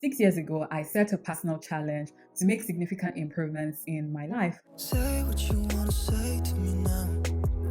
6 years ago, I set a personal challenge to make significant improvements in my life. Say what you wanna say to me now.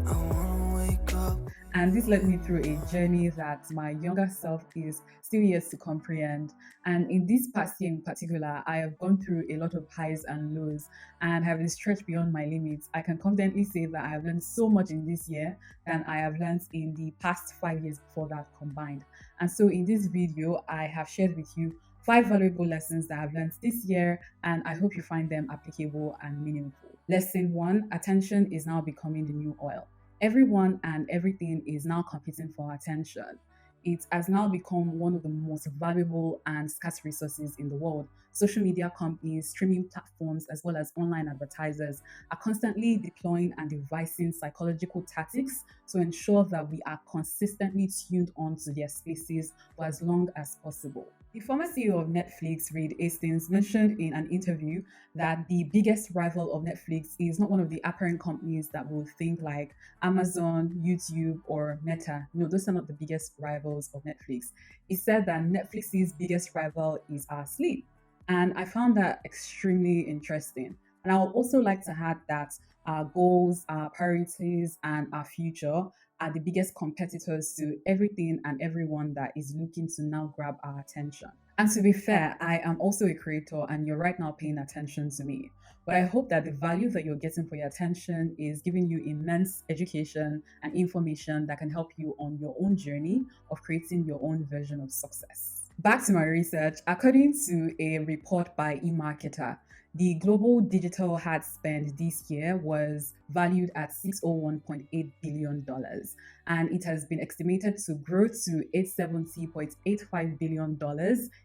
I wanna wake up. And this led me through a journey that my younger self is still yet to comprehend. And in this past year in particular, I have gone through a lot of highs and lows and have been stretched beyond my limits. I can confidently say that I have learned so much in this year than I have learned in the past 5 years before that combined. And so in this video, I have shared with you 5 valuable lessons that I've learned this year, and I hope you find them applicable and meaningful. Lesson one: attention is now becoming the new oil. Everyone and everything is now competing for attention. It has now become one of the most valuable and scarce resources in the world. Social media companies, streaming platforms, as well as online advertisers are constantly deploying and devising psychological tactics to ensure that we are consistently tuned on to their spaces for as long as possible. The former CEO of Netflix, Reed Hastings, mentioned in an interview that the biggest rival of Netflix is not one of the apparent companies that will think like Amazon, YouTube, or Meta. No, those are not the biggest rivals of Netflix. He said that Netflix's biggest rival is our sleep. And I found that extremely interesting. And I would also like to add that our goals, our priorities, and our future are the biggest competitors to everything and everyone that is looking to now grab our attention. And to be fair, I am also a creator and you're right now paying attention to me. But I hope that the value that you're getting for your attention is giving you immense education and information that can help you on your own journey of creating your own version of success. Back to my research, according to a report by eMarketer, the global digital ad spend this year was valued at $601.8 billion, dollars, and it has been estimated to grow to $870.85 billion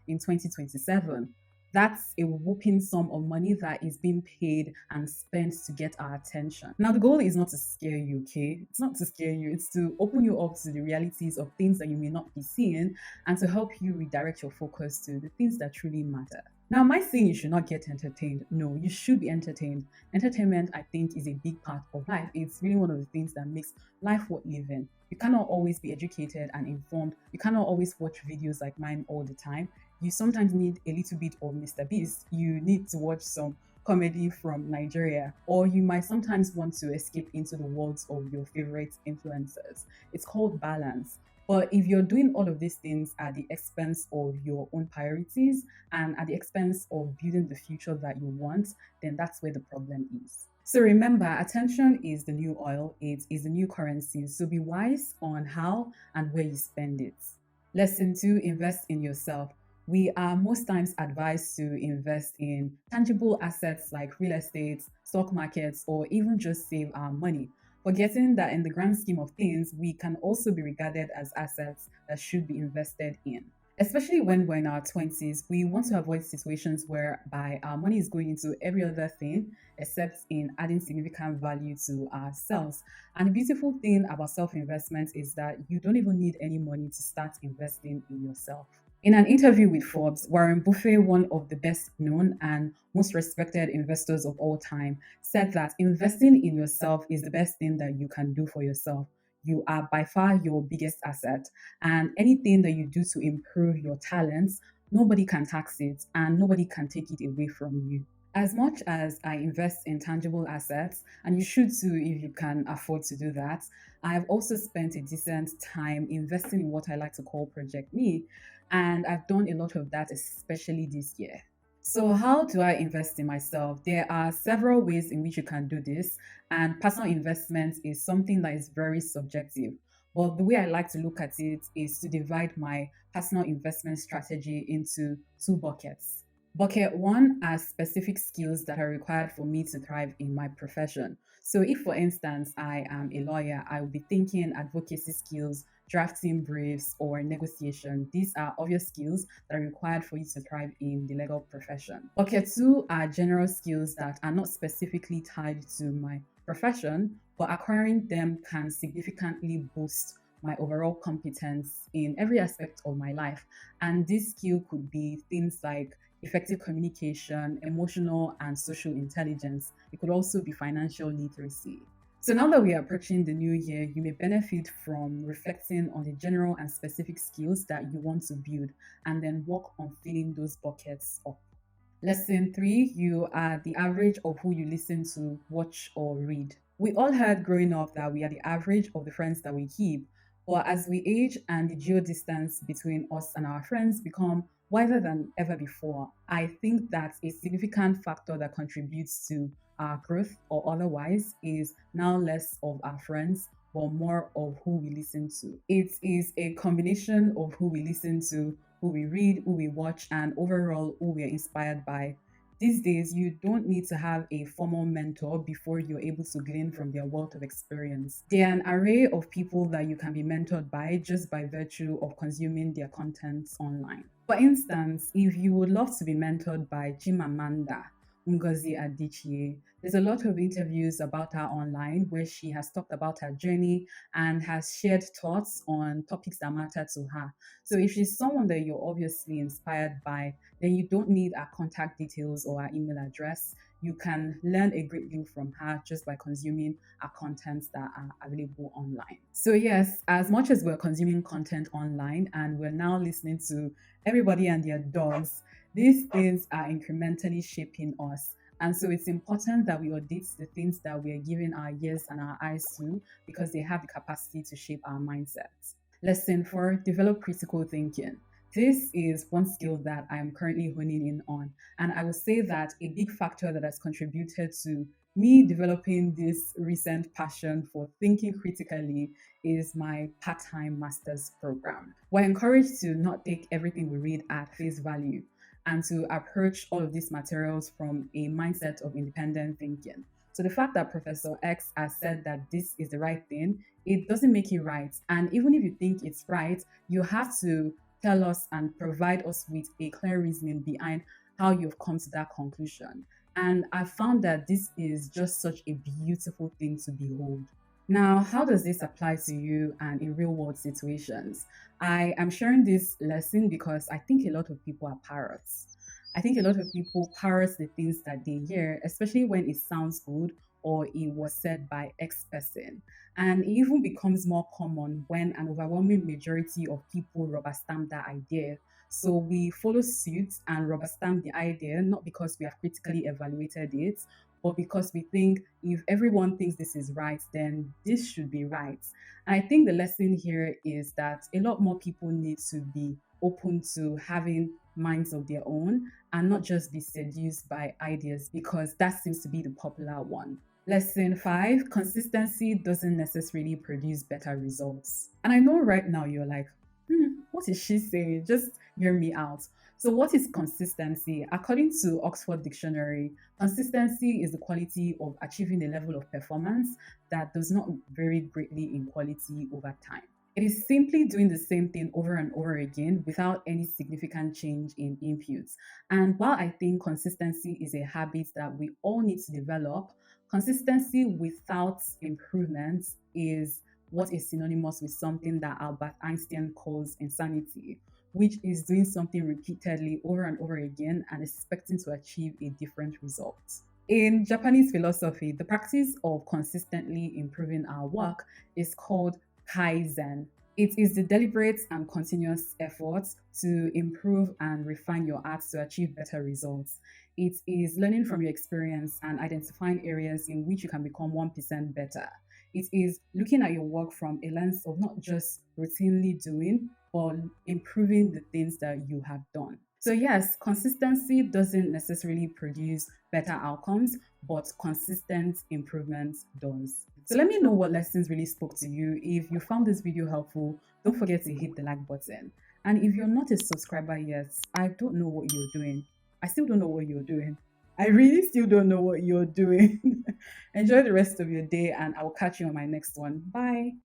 in 2027. That's a whooping sum of money that is being paid and spent to get our attention. Now, the goal is not to scare you, okay? It's not to scare you, it's to open you up to the realities of things that you may not be seeing and to help you redirect your focus to the things that truly matter. Now, am I saying you should not get entertained? No, you should be entertained. Entertainment, I think, is a big part of life. It's really one of the things that makes life worth living. You cannot always be educated and informed. You cannot always watch videos like mine all the time. You sometimes need a little bit of Mr. Beast. You need to watch some comedy from Nigeria, or you might sometimes want to escape into the worlds of your favorite influencers. It's called balance. But if you're doing all of these things at the expense of your own priorities and at the expense of building the future that you want, then that's where the problem is. So remember, attention is the new oil, it is the new currency. So be wise on how and where you spend it. Lesson two: invest in yourself. We are most times advised to invest in tangible assets like real estate, stock markets, or even just save our money, forgetting that in the grand scheme of things, we can also be regarded as assets that should be invested in. Especially when we're in our 20s, we want to avoid situations whereby our money is going into every other thing except in adding significant value to ourselves. And the beautiful thing about self investment is that you don't even need any money to start investing in yourself. In an interview with Forbes, Warren Buffett, one of the best known and most respected investors of all time, said that investing in yourself is the best thing that you can do for yourself. You are by far your biggest asset, and anything that you do to improve your talents, nobody can tax it and nobody can take it away from you. As much as I invest in tangible assets, and you should too if you can afford to do that, I've also spent a decent time investing in what I like to call Project Me. And I've done a lot of that, especially this year. So, how do I invest in myself? There are several ways in which you can do this, and personal investment is something that is very subjective. But the way I like to look at it is to divide my personal investment strategy into two buckets. Bucket one are specific skills that are required for me to thrive in my profession. So, if for instance I am a lawyer, I will be thinking advocacy skills, drafting briefs, or negotiation. These are obvious skills that are required for you to thrive in the legal profession. Bucket two are general skills that are not specifically tied to my profession, but acquiring them can significantly boost my overall competence in every aspect of my life. And this skill could be things like effective communication, emotional and social intelligence. It could also be financial literacy. So now that we are approaching the new year, you may benefit from reflecting on the general and specific skills that you want to build and then work on filling those buckets up. Lesson three, you are the average of who you listen to, watch, or read. We all heard growing up that we are the average of the friends that we keep. But as we age and the geo distance between us and our friends become wider than ever before, I think that a significant factor that contributes to our growth or otherwise is now less of our friends but more of who we listen to. It is a combination of who we listen to, who we read, who we watch, and overall who we are inspired by. These days, you don't need to have a formal mentor before you're able to glean from their wealth of experience. There are an array of people that you can be mentored by just by virtue of consuming their contents online. For instance, if you would love to be mentored by Chimamanda Ngozi Adichie, there's a lot of interviews about her online where she has talked about her journey and has shared thoughts on topics that matter to her. So if she's someone that you're obviously inspired by, then you don't need our contact details or our email address. You can learn a great deal from her just by consuming our contents that are available online. So yes, as much as we're consuming content online and we're now listening to everybody and their dogs, these things are incrementally shaping us. And so it's important that we audit the things that we are giving our ears and our eyes to because they have the capacity to shape our mindsets. Lesson four, develop critical thinking. This is one skill that I am currently honing in on. And I would say that a big factor that has contributed to me developing this recent passion for thinking critically is my part time master's program. We're encouraged to not take everything we read at face value and to approach all of these materials from a mindset of independent thinking. So the fact that Professor X has said that this is the right thing, it doesn't make it right. And even if you think it's right, you have to tell us and provide us with a clear reasoning behind how you've come to that conclusion. And I found that this is just such a beautiful thing to behold. Now, how does this apply to you and in real world situations? I am sharing this lesson because I think a lot of people are parrots. I think a lot of people parrot the things that they hear, especially when it sounds good or it was said by X person. And it even becomes more common when an overwhelming majority of people rubber stamp that idea. So we follow suit and rubber stamp the idea, not because we have critically evaluated it, but because we think if everyone thinks this is right, then this should be right. And I think the lesson here is that a lot more people need to be open to having minds of their own and not just be seduced by ideas because that seems to be the popular one. Lesson five, consistency doesn't necessarily produce better results. And I know right now you're like, what is she saying? Just hear me out. So, what is consistency? According to Oxford Dictionary, consistency is the quality of achieving a level of performance that does not vary greatly in quality over time. It is simply doing the same thing over and over again without any significant change in inputs. And while I think consistency is a habit that we all need to develop, consistency without improvement is what is synonymous with something that Albert Einstein calls insanity, which is doing something repeatedly over and over again and expecting to achieve a different result. In Japanese philosophy, the practice of consistently improving our work is called kaizen. It is the deliberate and continuous effort to improve and refine your art to achieve better results. It is learning from your experience and identifying areas in which you can become 1% better. It is looking at your work from a lens of not just routinely doing, but improving the things that you have done. So, yes, consistency doesn't necessarily produce better outcomes, but consistent improvement does. So, let me know what lessons really spoke to you. If you found this video helpful, don't forget to hit the like button. And if you're not a subscriber yet, I don't know what you're doing. I still don't know what you're doing. I really still don't know what you're doing. Enjoy the rest of your day, and I will catch you on my next one. Bye.